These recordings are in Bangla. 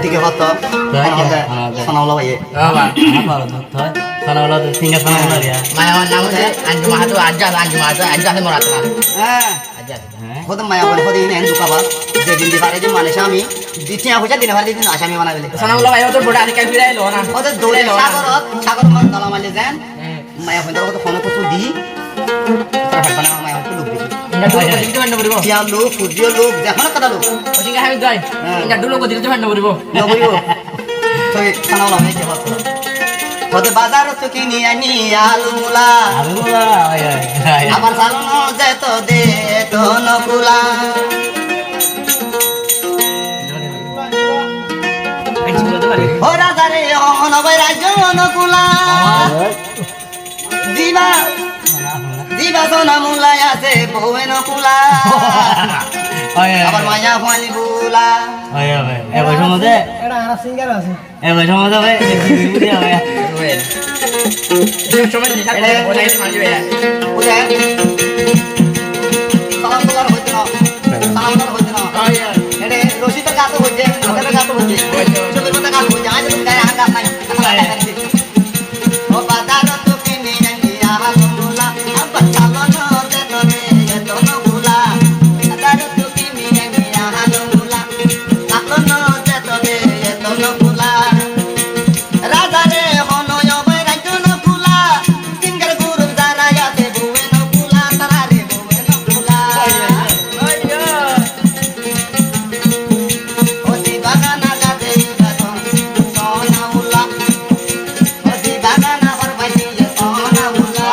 ঠিক আছে সানাউলা ভাই সানাউলা তো সিঙ্গার সানাউলা রিয়া মায়া নাম হচ্ছে আঞ্জু মাহাতো আজ্জা আছে মরাত না হ্যাঁ আজ্জা কত মায়া বলে কত ইনে দুকাবা যেদিন দিবারে যে মানে আমি দ্বিতীয় পয়সা দিনে ভারে দিন আসামি বানাবেলে সানাউলা ভাই ওদের বড় আদিকাল ফিরাইলো না ওদের দৌড়ে সাগর মান দলা মারলে যান মায়া ফোন কত ফোন কত দি তার হাত বানা মায়া কত লোক দেখি ইন্ডা ডুলো কদিতে ভান্ড করিব কিয়া লোক ফুজিও লোক দেখো কত লোক ওদিকে আমি যাই ইন্ডা ডুলো কদিতে ভান্ড করিব নবইও তো সানাউলা ভাই কি হতো কত বাজার তো কিনি আনি আলু মুলা আবার চালানো যেত দে তো নকুলা ও রাজা রে অনবয় রাজ্য অনুকূলা দিবা দিবা সোনা মুলাই আছে বউয়ে নকুলা আবার মায়া ফানি বুলা এ বৈঠক মধ্যে এটা আর সিঙ্গার আছে এ বৈঠক মধ্যে ভাই বুঝি হবে সময় দিশা বলাই মারবে বুঝে সালাম তোলার হইতো না সালাম তোলার হইতো না এডে রশিদ গাত হইছে হাতের গাত হইছে চলে মত গাত হইছে আজ গায় হাঙ্গা নাই ও বাজার তো কিনে আনি আলুলা আবার চালানো দে তোরে এত নকুলা বাজার তো কিনে আনি আলুলা চালানো দে তোরে এত নকুলা রাজা রে হনয় বৈ রাজ্য নকুলা সিঙ্গার গুরু যারা আছে বউয়ে নকুলা তারা রে বউয়ে নকুলা ওদি বাগানা গাতে বাতন সোনাউলা ওদি বাগানা বরবাদি সোনাউলা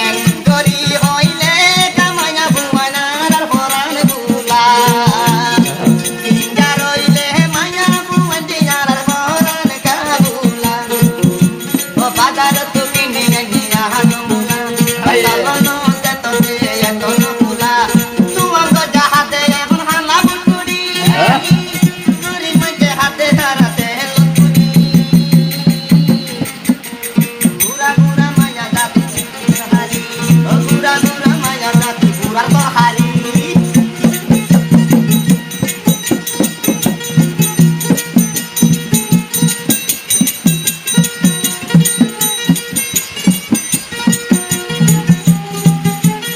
এন গরি হইলে কামায়া বুমানার পরাণ বুলা সিঙ্গার হইলে মায়া বুমাদিয়ার পরাণ কাবুলা ও বাজার তো কিনে আনি আলুলা চালানো যেত দে এত নকুলা তুয়াঙ্গ যাহাতে এখন হালা বুটুরি গুরি মধ্যে হাতে ধরাতে লুকুরি গুরা গুরা মায়া জাতি হারি ও গুরা গুরা মায়া জাতি গুরার তো হারি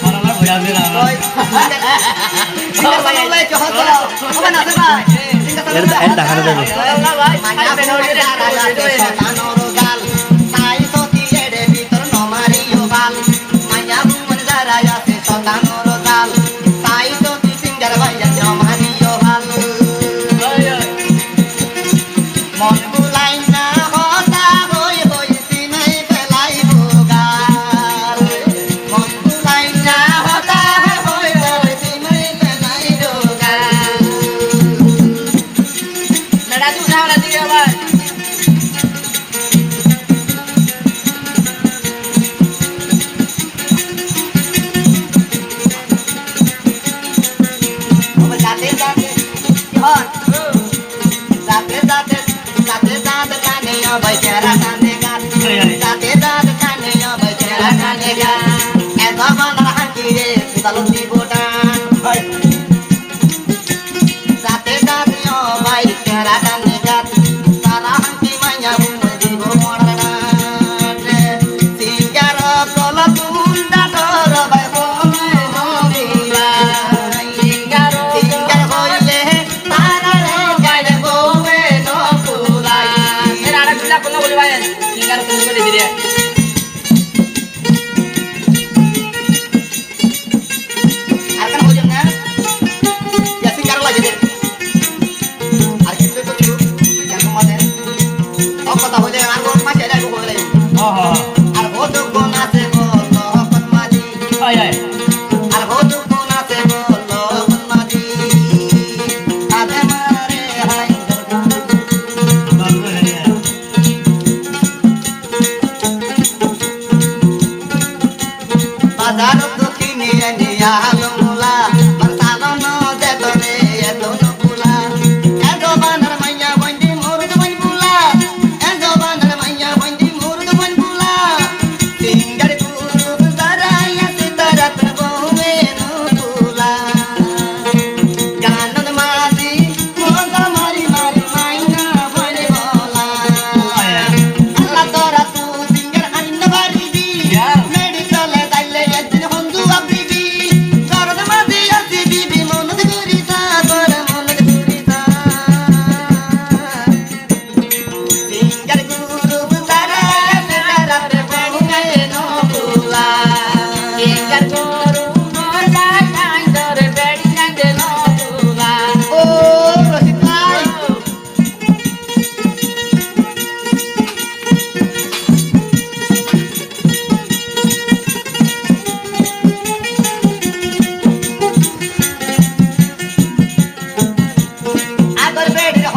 সানাউলা বুঝা দিলা ওই সিঙ্গার সানাউলাই কি হতো হবে না সে ভাই সিঙ্গার সানাউলাই এর দেখানো যাবে মায়া বুমায় যারা আছে শতানোর গাল সাই সতি এড়ে ভিতর নমারিও গাল মায়া বুমায় যারা আছে শতানোর গাল সাই সতি সিঙ্গার ভাইয়া জমারিও গাল মন বুলাই না হতা হই হই সিনাই ফেলাই গাল মন বুলাই না হতা হই হই সিনাই ফেলাই গাল মেডা তু যাওরা দিবে আবার ওবে যাতে যাতে হন যাতে যাতে যাতে যাতে কানে ওবে চেরা কানে গান যাতে যাতে কানে ওবে চেরা কানে গান এত বানার হাঁকি রে সুদালো দিবোটান যাতে যাতে ওবে চেরা কানে গান সারা হাঁকি মায়া বুমে দিব মড়ান সিঙ্গার কল তুন্দা ডর বাই বনে নবিলা সিঙ্গার হইলে তারা রে গায় বউয়ে নকুলা এর আড়া দুলা কোন বলিবা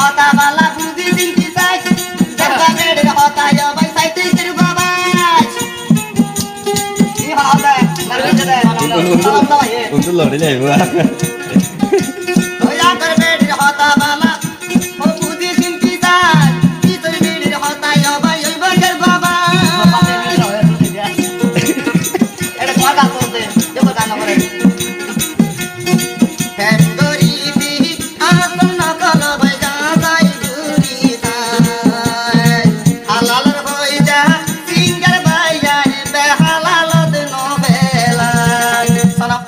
হতা বালা বুঝি চিন্তি চাই দেখবা বেড়ের হতা ভাই সাইতে তের বাবা কি হবে না রে Untuk lori nih gua.